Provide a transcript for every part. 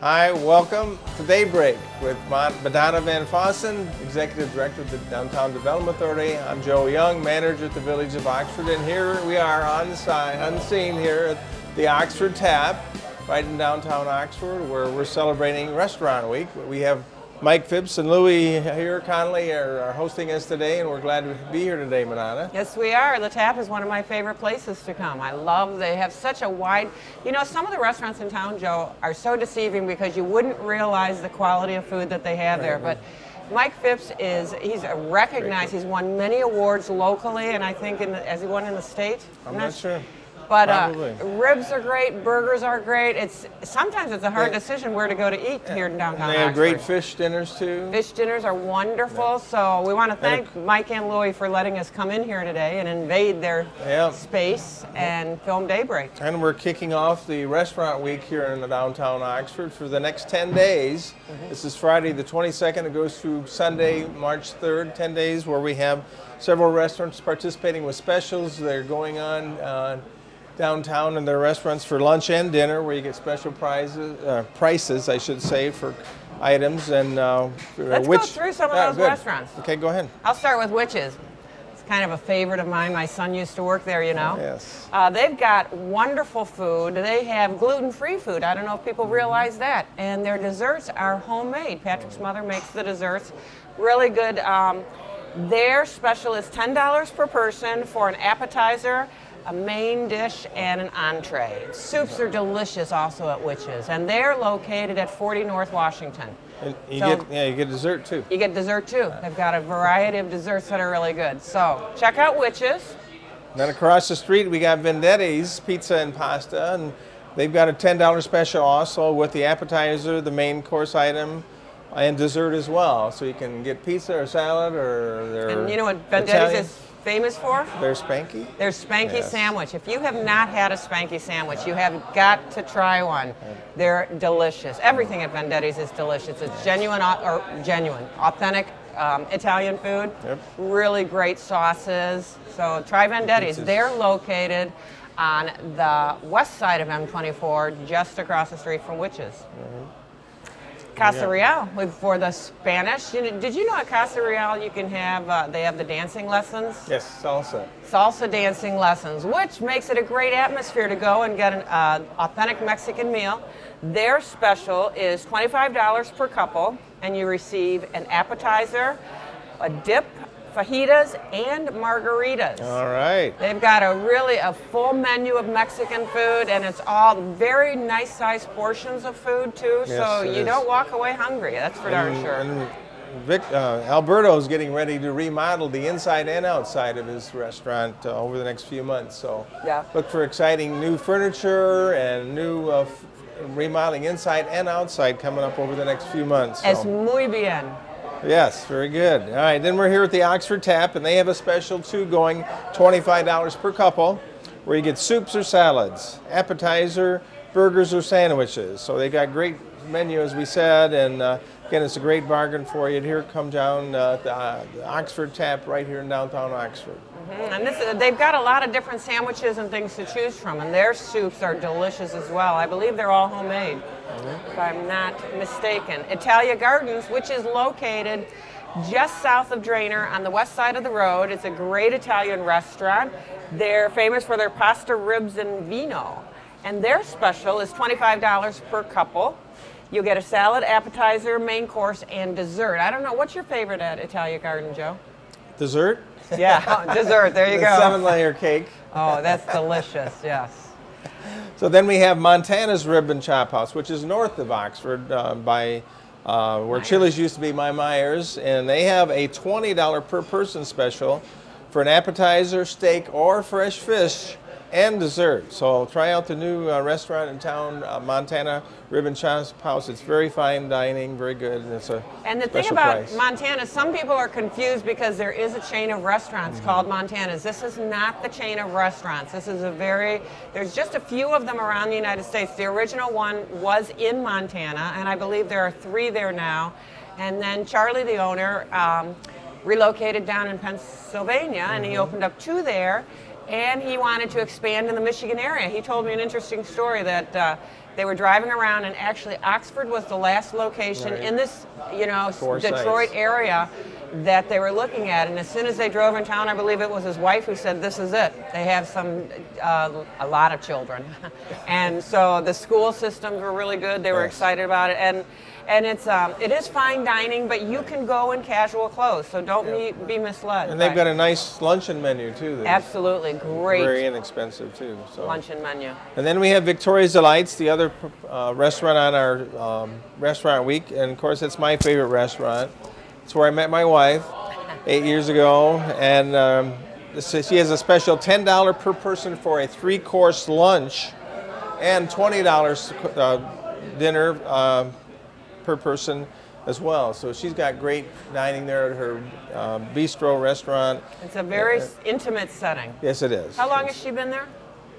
Hi, welcome to Daybreak with Madonna Van Fossen, Executive Director of the Downtown Development Authority. I'm Joe Young, Manager at the Village of Oxford, and here we are on scene here at the Oxford Tap, right in downtown Oxford, where we're celebrating Restaurant Week. We have Mike Phipps and Louie here, Connolly, are hosting us today, and we're glad to be here today, Madonna. Yes, we are. The Tap is one of my favorite places to come. They have such a wide, some of the restaurants in town, Joe, are so deceiving because you wouldn't realize the quality of food that they have there. But Mike Phipps he's recognized, he's won many awards locally, and I think has he won in the state? I'm not sure. But ribs are great, burgers are great. Sometimes it's a hard decision where to go to eat here in downtown They have Oxford. great fish dinners too. Fish dinners are wonderful, so we want to thank Mike and Louie for letting us come in here today and invade their space and film Daybreak. And we're kicking off the Restaurant Week here in the downtown Oxford for the next 10 days. This is Friday the 22nd. It goes through Sunday, March 3rd, 10 days where we have several restaurants participating with specials. They're going on downtown in their restaurants for lunch and dinner, where you get special prices, I should say, for items. And let's go through some of those restaurants. Okay, go ahead. I'll start with Witches. It's kind of a favorite of mine. My son used to work there, you know. Yes. They've got wonderful food. They have gluten-free food. I don't know if people realize that. And their desserts are homemade. Patrick's mother makes the desserts. Really good. Their special is $10 per person for an appetizer, a main dish, and an entree. Soups are delicious also at Witches, and they're located at 40 North Washington. And you get dessert too. You get dessert too. They've got a variety of desserts that are really good. So check out Witches. Then across the street we got Vendetti's Pizza and Pasta, and they've got a $10 special also with the appetizer, the main course item, and dessert as well. So you can get pizza or salad or their And you know what Vendetti's is famous for? Their Spanky? Their Spanky sandwich. If you have not had a Spanky sandwich, you have got to try one. They're delicious. Everything at Vendetti's is delicious. It's genuine, authentic Italian food. Yep. Really great sauces. So try Vendetti's. They're located on the west side of M24, just across the street from Witches. Casa Real, for the Spanish. Did you know at Casa Real you can have, they have the dancing lessons? Yes, salsa. Salsa dancing lessons, which makes it a great atmosphere to go and get an authentic Mexican meal. Their special is $25 per couple, and you receive an appetizer, a dip, fajitas, and margaritas. All right. They've got a full menu of Mexican food, and it's all very nice sized portions of food too, so you don't walk away hungry, that's for darn sure. And Alberto's getting ready to remodel the inside and outside of his restaurant over the next few months, so look for exciting new furniture and new remodeling inside and outside coming up over the next few months. Es muy bien. Yes, very good. All right, then we're here at the Oxford Tap, and they have a special too going, $25 per couple, where you get soups or salads, appetizer, burgers or sandwiches. So they got great menu, as we said, and again, it's a great bargain for you. Here, come down the Oxford Tap right here in downtown Oxford. And they've got a lot of different sandwiches and things to choose from, and their soups are delicious as well. I believe they're all homemade, if I'm not mistaken. Italia Gardens, which is located just south of Drainer on the west side of the road. It's a great Italian restaurant. They're famous for their pasta, ribs, and vino. And their special is $25 per couple. You'll get a salad, appetizer, main course, and dessert. I don't know, what's your favorite at Italia Garden, Joe? Dessert? Yeah, dessert, there you go. 7-layer cake. Oh, that's delicious, yes. So then we have Montana's Rib and Chop House, which is north of Oxford by where Chili's used to be, My Myers, and they have a $20 per person special for an appetizer, steak, or fresh fish and dessert. So try out the new restaurant in town, Montana Rib and Chop House. It's very fine dining, very good, and it's a And the thing about Montana, some people are confused because there is a chain of restaurants called Montana's. This is not the chain of restaurants. This is there's just a few of them around the United States. The original one was in Montana, and I believe there are 3 there now. And then Charlie, the owner, relocated down in Pennsylvania, and he opened up 2 there. and he wanted to expand in the Michigan area. He told me an interesting story that they were driving around, and actually Oxford was the last location in this, Detroit area that they were looking at. And as soon as they drove in town, I believe it was his wife who said, "This is it." They have a lot of children, and so the school systems were really good. They were excited about it, and it is fine dining, but you can go in casual clothes, so don't be misled. And they've got a nice luncheon menu too. Absolutely great. Very inexpensive too. So. Luncheon menu. And then we have Victoria's Delights, the other restaurant on our restaurant week, and of course it's my favorite restaurant. It's where I met my wife 8 years ago, and she has a special $10 per person for a 3-course lunch, and $20 dinner per person as well. So she's got great dining there at her bistro restaurant. It's a very intimate setting. Yes, it is. How long has she been there?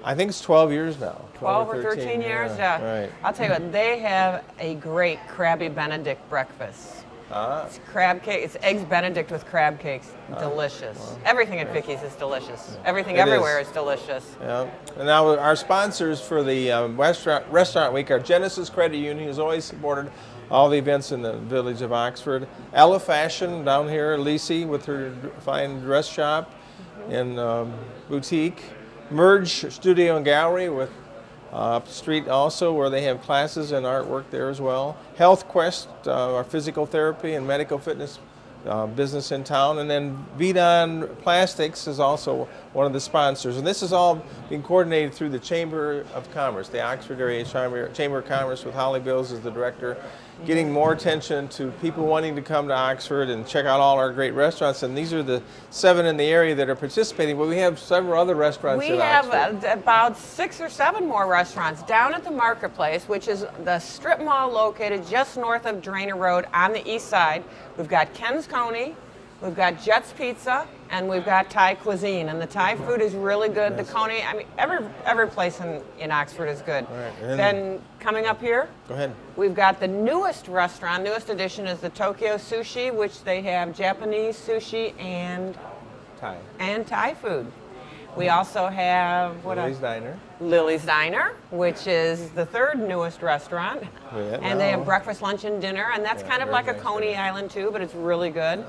I think it's 12 years now. 12 or 13 years? Yeah. Right. I'll tell you what, they have a great Krabby Benedict breakfast. It's crab cake. It's eggs Benedict with crab cakes. Delicious. Wow. Everything at Vicky's is delicious. Everything everywhere is delicious. Yeah. And now our sponsors for the restaurant week are Genesis Credit Union, who's always supported all the events in the village of Oxford. Ella Fashion down here, Lisi with her fine dress shop and boutique. Merge Studio and Gallery with up the street also, where they have classes and artwork there as well. Health Quest, our physical therapy and medical fitness business in town. And then Vidon Plastics is also one of the sponsors. And this is all being coordinated through the Chamber of Commerce, the Oxford Area Chamber of Commerce, with Holly Bills as the director, getting more attention to people wanting to come to Oxford and check out all our great restaurants. And these are the 7 in the area that are participating, but we have several other restaurants in Oxford. We have about 6 or 7 more restaurants down at the Marketplace, which is the strip mall located just north of Drainer Road on the east side. We've got Ken's Coney, we've got Jet's Pizza, and we've got Thai cuisine. And the Thai food is really good. Yes. The Coney, I mean, every place in Oxford is good. Right. Then coming up here, go ahead. We've got the newest restaurant. Newest addition is the Tokyo Sushi, which they have Japanese sushi and Thai food. We also have Lily's Diner. Lily's Diner, which is the 3rd newest restaurant. And they have breakfast, lunch, and dinner. And that's kind of like a Coney Island too, but it's really good.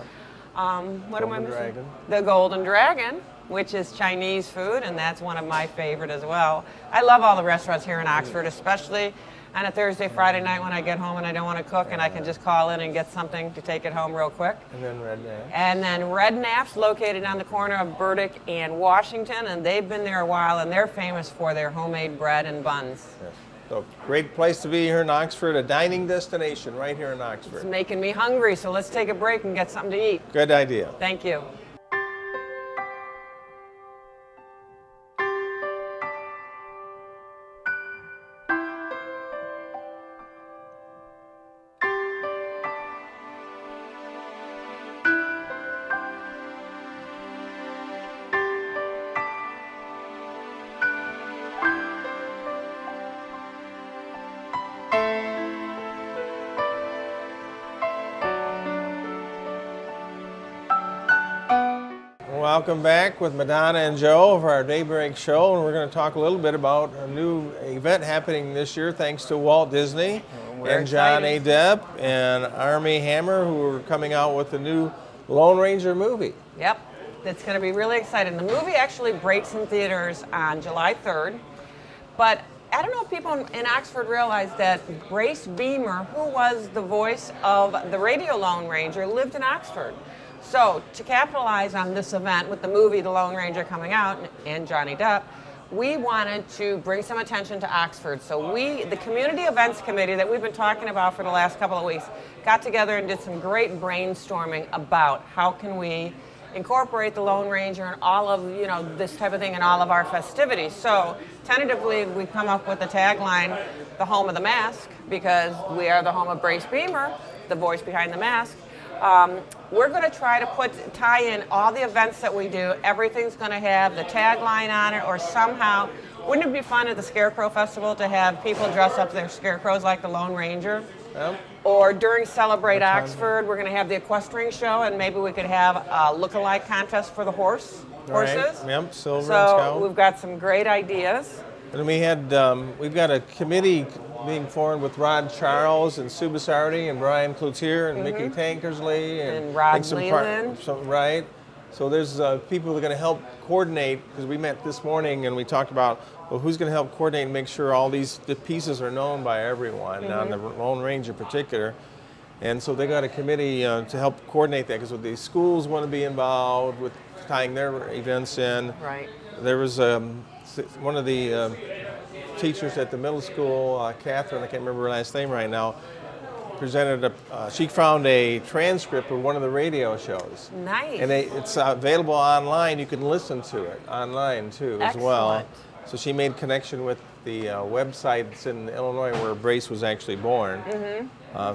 What am I missing? Dragon. The Golden Dragon, which is Chinese food, and that's one of my favorite as well. I love all the restaurants here in Oxford, especially on a Thursday, Friday night when I get home and I don't want to cook, and I can just call in and get something to take it home real quick. And then Red Knapp's. And then Red Knapp's, located on the corner of Burdick and Washington, and they've been there a while, and they're famous for their homemade bread and buns. Yes. So great place to be here in Oxford, a dining destination right here in Oxford. It's making me hungry, so let's take a break and get something to eat. Good idea. Thank you. Welcome back with Madonna and Joe for our Daybreak show, and we're going to talk a little bit about a new event happening this year thanks to Walt Disney and John A. Depp and Armie Hammer, who are coming out with the new Lone Ranger movie. Yep, it's going to be really exciting. The movie actually breaks in theaters on July 3rd, but I don't know if people in Oxford realize that Grace Beamer, who was the voice of the radio Lone Ranger, lived in Oxford. So to capitalize on this event with the movie The Lone Ranger coming out and Johnny Depp, we wanted to bring some attention to Oxford. So the Community Events Committee that we've been talking about for the last couple of weeks got together and did some great brainstorming about how can we incorporate the Lone Ranger and all of this type of thing in all of our festivities. So tentatively we've come up with the tagline, the home of the mask, because we are the home of Grace Beamer, the voice behind the mask. We're going to try to tie in all the events that we do. Everything's going to have the tagline on it, or somehow. Wouldn't it be fun at the Scarecrow Festival to have people dress up their scarecrows like the Lone Ranger? Yep. Or during Celebrate Oxford, we're going to have the equestrian show, and maybe we could have a look-alike contest for the horse. horses. Right. Yep, Silver and So Scout. we've got some great ideas. And we had, we've got a committee being formed with Rod Charles and Sue Basardi and Brian Cloutier and Mickey Tankersley And Rod some Leland. right. So there's people that are going to help coordinate, because we met this morning and we talked about, well, who's going to help coordinate and make sure all the pieces are known by everyone, on the Lone Range in particular. And so they got a committee to help coordinate that, because the schools want to be involved with tying their events in. Right. There was one of the teachers at the middle school, Catherine, I can't remember her last name right now, presented she found a transcript of one of the radio shows. Nice. And it's available online. You can listen to it online too, as well. Excellent. So she made connection with the website that's in Illinois where Brace was actually born.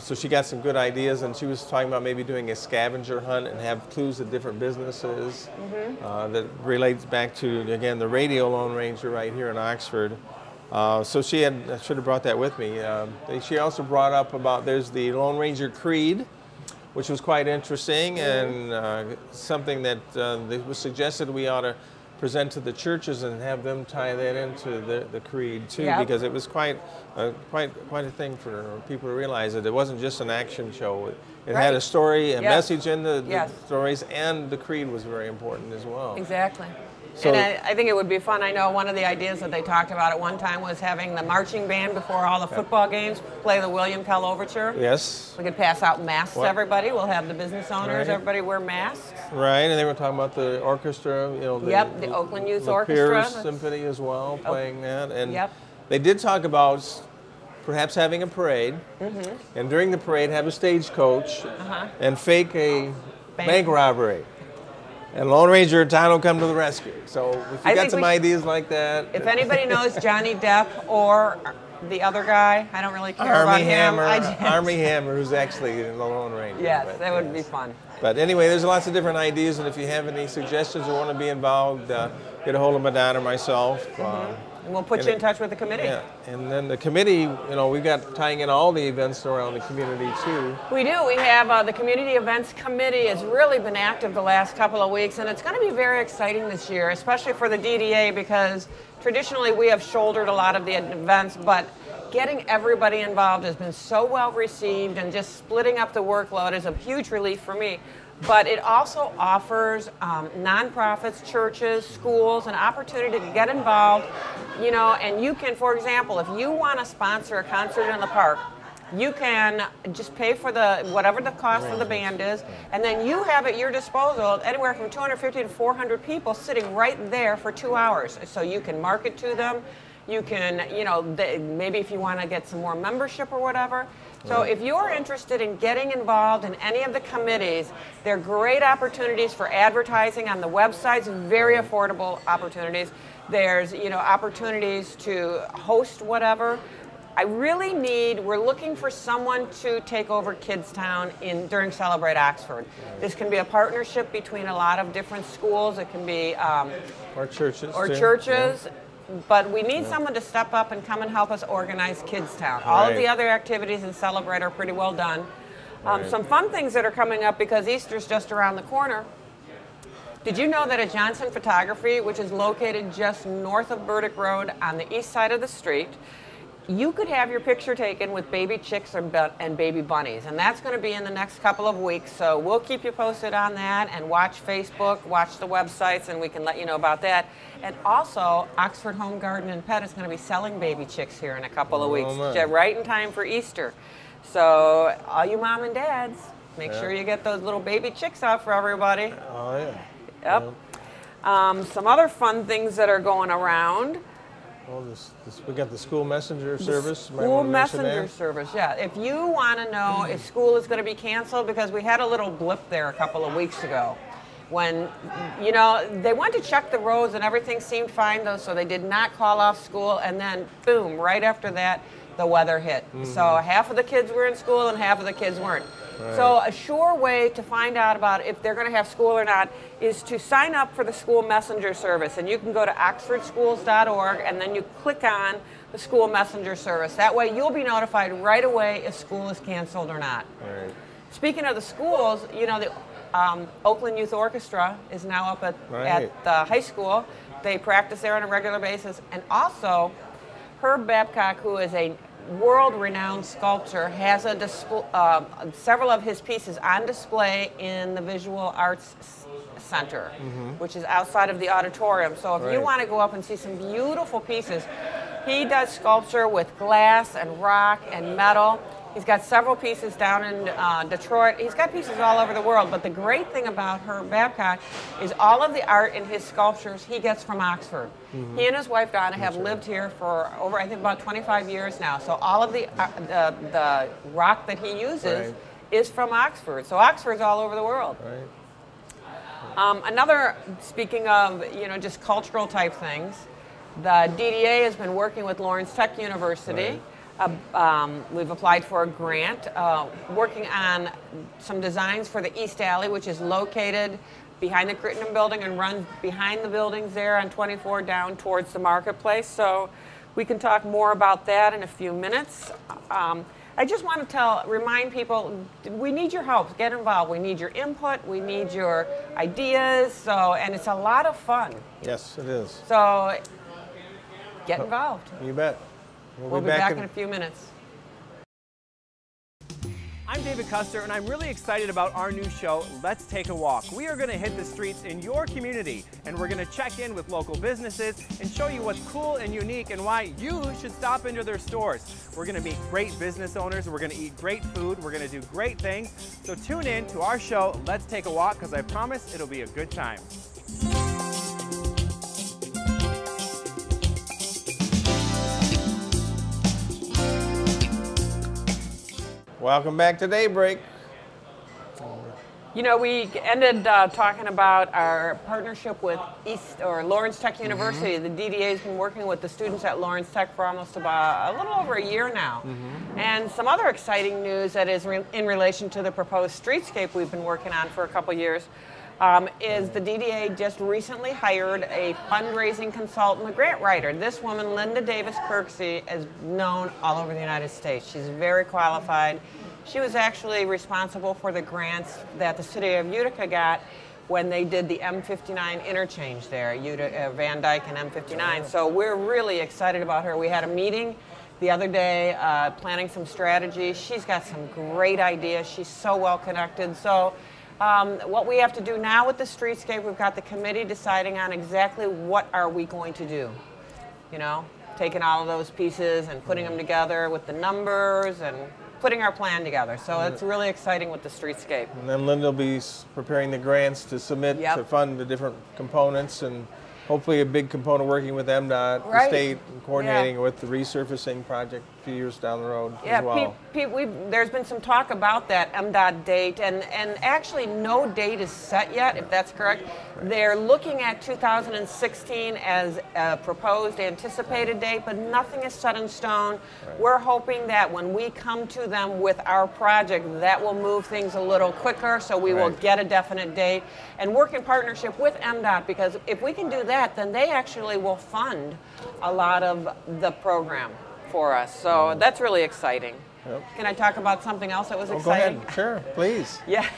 So she got some good ideas, and she was talking about maybe doing a scavenger hunt and have clues at different businesses that relates back to, again, the radio Lone Ranger right here in Oxford. So I should have brought that with me. She also brought up about there's the Lone Ranger Creed, which was quite interesting, and something that it was suggested we ought to present to the churches and have them tie that into the creed too, because it was quite a thing for people to realize that it wasn't just an action show. It had a story, a message in the stories, and the creed was very important as well. Exactly. So, and I think it would be fun. I know one of the ideas that they talked about at one time was having the marching band before all the football games play the William Tell Overture. Yes. We could pass out masks to everybody. We'll have the business owners, everybody wear masks. Right, and they were talking about the orchestra, the Oakland Youth Orchestra. Orchestra. Symphony as well, playing that. And they did talk about perhaps having a parade, and during the parade have a stagecoach and fake a bank robbery. And Lone Ranger and Town will come to the rescue. So if you got some ideas like that. If anybody knows Johnny Depp or the other guy, I don't really care about him. Army Hammer, who's actually the Lone Ranger. Yes, that would be fun. But anyway, there's lots of different ideas, and if you have any suggestions or want to be involved, get a hold of Madonna or myself. And we'll put you in touch with the committee. Yeah, and then the committee, we've got tying in all the events around the community too. We do. We have the Community Events Committee has really been active the last couple of weeks, and it's going to be very exciting this year, especially for the DDA, because traditionally we have shouldered a lot of the events, but getting everybody involved has been so well received, and just splitting up the workload is a huge relief for me. But it also offers nonprofits, churches, schools an opportunity to get involved, and you can, for example, if you want to sponsor a concert in the park, you can just pay for whatever the cost of the band is, and then you have at your disposal anywhere from 250 to 400 people sitting right there for 2 hours. So you can market to them. You can, maybe if you want to get some more membership or whatever. So if you're interested in getting involved in any of the committees, they're great opportunities for advertising on the websites, very affordable opportunities. There's, opportunities to host whatever. We're looking for someone to take over Kidstown during Celebrate Oxford. This can be a partnership between a lot of different schools. It can be or churches. Yeah. But we need someone to step up and come and help us organize Kidstown. All of the other activities in Celebrate are pretty well done. Some fun things that are coming up, because Easter's just around the corner. Did you know that at Johnson Photography, which is located just north of Burdick Road on the east side of the street, you could have your picture taken with baby chicks and baby bunnies, and that's going to be in the next couple of weeks. So we'll keep you posted on that, and watch Facebook, watch the websites, and we can let you know about that. And also, Oxford Home Garden and Pet is going to be selling baby chicks here in a couple of weeks, right in time for Easter. So all you mom and dads, make sure you get those little baby chicks out for everybody. Oh, yeah. Yep. Some other fun things that are going around. Well, we got the school messenger service. School messenger service, yeah. If you want to know if school is going to be canceled, because we had a little blip there a couple of weeks ago when, they went to check the roads and everything seemed fine, though, so they did not call off school, and then, boom, right after that, the weather hit. So half of the kids were in school and half of the kids weren't. So a sure way to find out about if they're going to have school or not is to sign up for the school messenger service. And you can go to oxfordschools.org, and then you click on the school messenger service. That way you'll be notified right away if school is canceled or not. Speaking of the schools, Oakland Youth Orchestra is now up at the high school. They practice there on a regular basis. And also, Herb Babcock, who is a world-renowned sculptor, has several of his pieces on display in the Visual Arts Center, which is outside of the auditorium. So if you want to go up and see some beautiful pieces, he does sculpture with glass and rock and metal. He's got several pieces down in Detroit. He's got pieces all over the world, but the great thing about Herb Babcock is all of the art in his sculptures he gets from Oxford. He and his wife Donna have lived here for over, I think, about 25 years now. So all of the rock that he uses is from Oxford. So Oxford's all over the world. Another, speaking of, just cultural type things, the DDA has been working with Lawrence Tech University. We've applied for a grant, working on some designs for the East Alley, which is located behind the Crittenden building and runs behind the buildings there on 24 down towards the marketplace. So we can talk more about that in a few minutes. I just want to remind people, we need your help. Get involved. We need your input. We need your ideas. And it's a lot of fun. Yes, it is. So get involved. You bet. We'll be back in a few minutes. I'm David Custer, and I'm really excited about our new show, Let's Take a Walk. We are going to hit the streets in your community, and we're going to check in with local businesses and show you what's cool and unique and why you should stop into their stores. We're going to meet great business owners, we're going to eat great food, we're going to do great things. So tune in to our show, Let's Take a Walk, because I promise it'll be a good time. Welcome back to Daybreak. We ended talking about our partnership with Lawrence Tech University. The DDA has been working with the students at Lawrence Tech for almost about a little over a year now. And some other exciting news that is in relation to the proposed streetscape we've been working on for a couple years is the DDA just recently hired a fundraising consultant, a grant writer. This woman, Linda Davis Kirksey, is known all over the United States. She's very qualified. She was actually responsible for the grants that the city of Utica got when they did the M59 interchange there, Van Dyke and M59. So we're really excited about her. We had a meeting the other day planning some strategies. She's got some great ideas. She's so well connected. So what we have to do now with the streetscape, we've got the committee deciding on exactly what are we going to do. Taking all of those pieces and putting them together with the numbers and putting our plan together. So it's really exciting with the streetscape. And then Linda will be preparing the grants to submit to fund the different components, and hopefully a big component working with MDOT, the state, and coordinating with the resurfacing project a few years down the road as well. Pete, there's been some talk about that MDOT date, and actually no date is set yet, if that's correct. They're looking at 2016 as a proposed anticipated date, but nothing is set in stone. We're hoping that when we come to them with our project, that will move things a little quicker, so we will get a definite date and work in partnership with MDOT, because if we can do that, then they actually will fund a lot of the program for us. So that's really exciting. Can I talk about something else that was exciting? Go ahead. Sure, please. Yeah.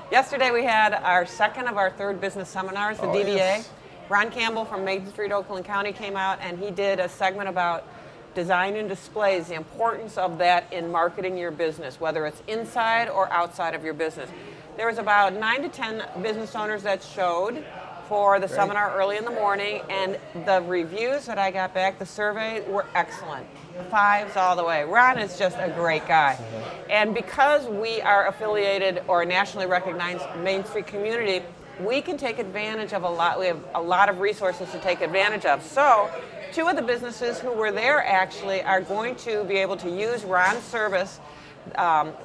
Yesterday we had our second of our third business seminars, the DDA. Yes. Ron Campbell from Main Street, Oakland County came out and he did a segment about design and displays, the importance of that in marketing your business, whether it's inside or outside of your business. There was about 9 to 10 business owners that showed for the seminar early in the morning, and the reviews that I got back, the survey, were excellent. 5s all the way. Ron is just a great guy. And because we are affiliated or nationally recognized Main Street community, we can take advantage of a lot. We have a lot of resources to take advantage of. So 2 of the businesses who were there actually are going to be able to use Ron's service.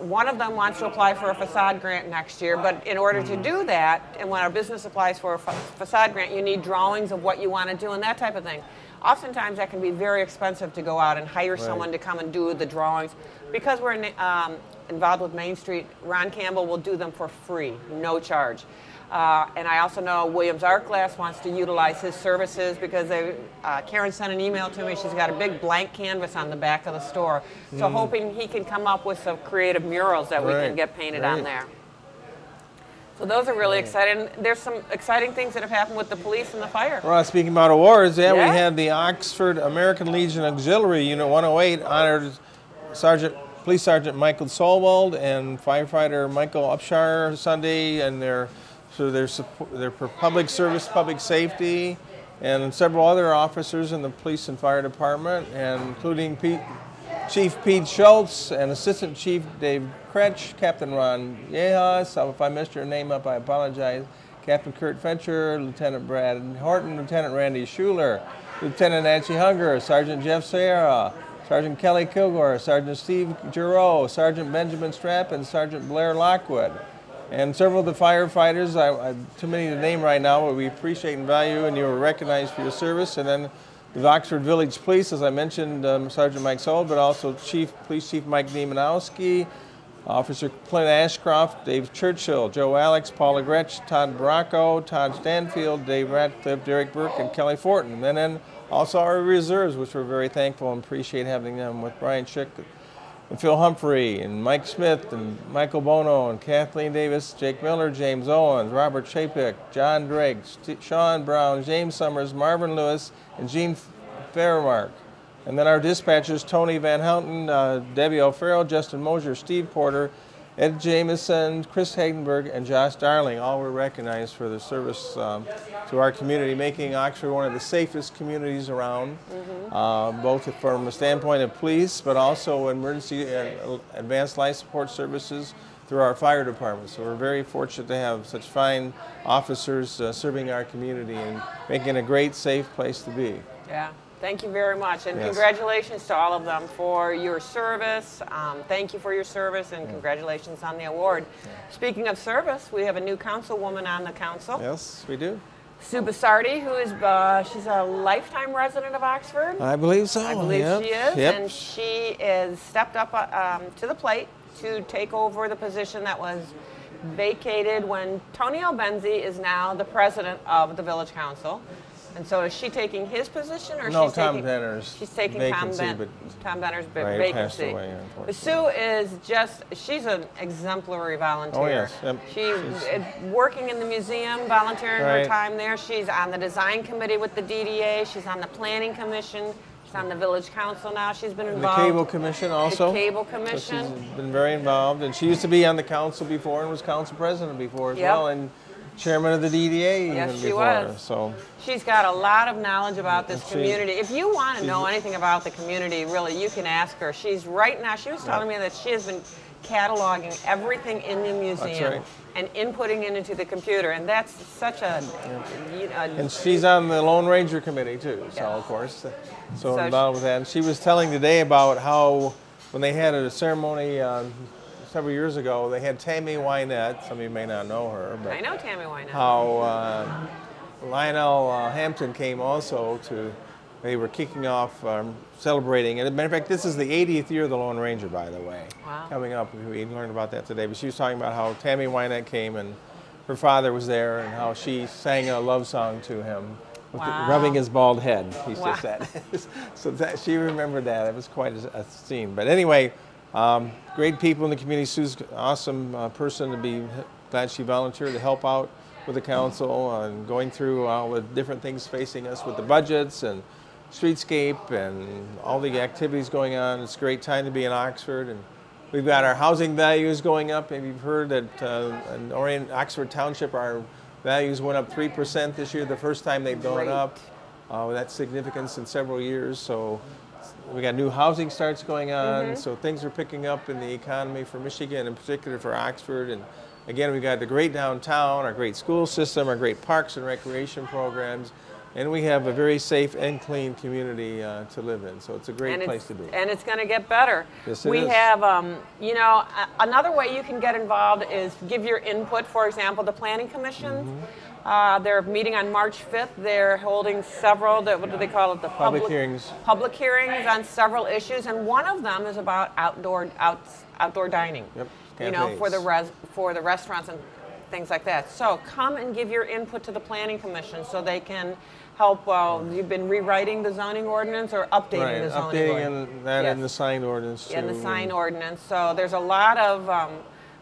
One of them wants to apply for a facade grant next year, but in order to do that, and when our business applies for a facade grant, you need drawings of what you want to do and that type of thing. Oftentimes that can be very expensive to go out and hire someone to come and do the drawings. Because we're involved with Main Street, Ron Campbell will do them for free, no charge. And I also know Williams Art Glass wants to utilize his services because Karen sent an email to me. She's got a big blank canvas on the back of the store. So hoping he can come up with some creative murals that we can get painted on there. So those are really exciting. There's some exciting things that have happened with the police and the fire. Well, speaking about awards, yeah, we Yeah. had the Oxford American Legion Auxiliary Unit 108 honored Police Sergeant Michael Solwald and firefighter Michael Upshire Sunday, and their for public service, public safety, and several other officers in the police and fire department, and including Chief Pete Schultz and Assistant Chief Dave Kretsch, Captain Ron Yejas. So if I messed your name up, I apologize. Captain Kurt Fetcher, Lieutenant Brad Horton, Lieutenant Randy Schuler, Lieutenant Nancy Hunger, Sergeant Jeff Sierra, Sergeant Kelly Kilgore, Sergeant Steve Giroux, Sergeant Benjamin Strapp, and Sergeant Blair Lockwood. And several of the firefighters, too many to name right now, but we appreciate and value, and you were recognized for your service. And then the Oxford Village Police, as I mentioned, Sergeant Mike Sold, but also Police Chief Mike Niemanowski, Officer Clint Ashcroft, Dave Churchill, Joe Alex, Paula Gretsch, Todd Baracco, Todd Stanfield, Dave Ratcliffe, Derek Burke, and Kelly Fortin. And then also our reserves, which we're very thankful and appreciate having them with Brian Schick and Phil Humphrey and Mike Smith and Michael Bono and Kathleen Davis, Jake Miller, James Owens, Robert Chapek, John Drake, Sean Brown, James Summers, Marvin Lewis, and Gene Fairmark. And then our dispatchers, Tony Van Houten, Debbie O'Farrell, Justin Mosier, Steve Porter, Ed Jameson, Chris Hagenberg, and Josh Darling, all were recognized for their service to our community, making Oxford one of the safest communities around, both from the standpoint of police, but also emergency and advanced life support services through our fire department. So we're very fortunate to have such fine officers serving our community and making a great, safe place to be. Yeah. Thank you very much, and Yes. congratulations to all of them for your service. Thank you for your service, and congratulations on the award. Speaking of service, we have a new councilwoman on the council. Yes, we do. Sue Basardi, who is she's a lifetime resident of Oxford. I believe so. I believe she is, Yep. and she is stepped up to the plate to take over the position that was vacated when Tony Albenzi is now the president of the village council. And so is she taking his position, or No, she's Tom taking Benner's she's taking vacancy, Tom Benner's right, passed vacancy. away, But Sue is she's an exemplary volunteer. Oh, yes. Yep. She's working in the museum, volunteering her Right. time there. She's on the design committee with the DDA. She's on the planning commission. She's on the village council now. She's been The involved. Cable Commission also. The Cable So Commission. she's been very involved, and she used to be on the council before and was council president before as Yep. well, and chairman of the DDA Yes, even she before. was. So She's got a lot of knowledge about this She- community. If you want to know anything about the community, really, you can ask her. She's right now, she was telling me that she has been cataloging everything in the museum right. and inputting it into the computer, and that's such a, and she's on the Lone Ranger Committee too, so Yeah. of course, so So involved with that. And she was telling today about how when they had a ceremony several years ago, they had Tammy Wynette. Some of you may not know her, but I know Tammy Wynette. how Lionel Hampton came also to. They were kicking off, celebrating. And as a matter of fact, this is the 80th year of the Lone Ranger, by the way. Wow. Coming up, we learned about that today. But she was talking about how Tammy Wynette came and her father was there, and how she sang a love song to him, with Wow. rubbing his bald head. He Wow. just said. So that, she remembered that. It was quite a scene. But anyway, great people in the community. Sue's an awesome person to be glad she volunteered to help out with the council and going through all the different things facing us with the budgets and streetscape and all the activities going on. It's a great time to be in Oxford, and we've got our housing values going up. Maybe you've heard that in Oxford Township, our values went up 3% this year, the first time they've gone Great. up. That's significance in several years. So we got new housing starts going on. So things are picking up in the economy for Michigan, in particular for Oxford. And again, we got the great downtown, our great school system, our great parks and recreation programs. And we have a very safe and clean community to live in. So it's a great place to be. And it's going to get better. Yes, it we is. have, another way you can get involved is give your input. For example, the Planning Commission. They're meeting on March 5th. They're holding several, what do they call it? The Public hearings. Public hearings on several issues, and one of them is about outdoor dining. Yep. You know, Cafes. for the restaurants and things like that. So come and give your input to the Planning Commission so they can help. You've been rewriting the zoning ordinance or updating the zoning ordinance? Updating that Yes. and the sign ordinance too. And the sign ordinance. So there's a lot of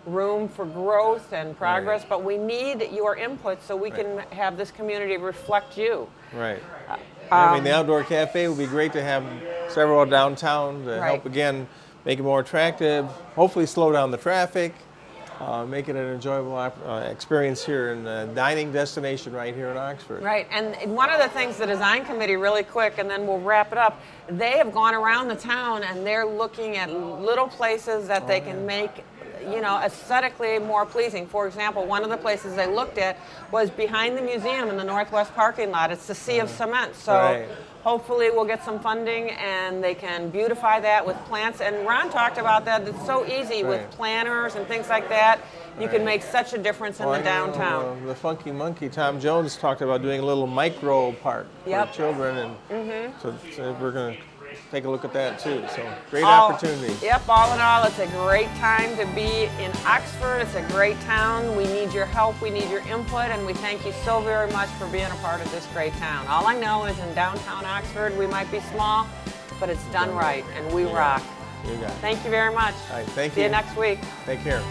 room for growth and progress, but we need your input so we can have this community reflect you. Right. I mean, the outdoor cafe would be great to have several downtown to help, again, make it more attractive, hopefully slow down the traffic, make it an enjoyable experience here in the dining destination right here in Oxford. Right, and one of the things the design committee, really quick, and then we'll wrap it up, they have gone around the town and they're looking at little places that they can make, you know, aesthetically more pleasing. For example, one of the places they looked at was behind the museum in the northwest parking lot. It's the sea of cement. So hopefully we'll get some funding and they can beautify that with plants. And Ron talked about that. It's so easy with planters and things like that. You can make such a difference in the downtown. The Funky Monkey, Tom Jones, talked about doing a little micro park for children. And so we're going to take a look at that too. So great opportunity. Yep, all in all, it's a great time to be in Oxford. It's a great town. We need your help, we need your input, and we thank you so very much for being a part of this great town. All I know is in downtown Oxford, we might be small, but it's done right, and we rock. You got it. Thank you very much. All right, thank you. See you next week. Take care.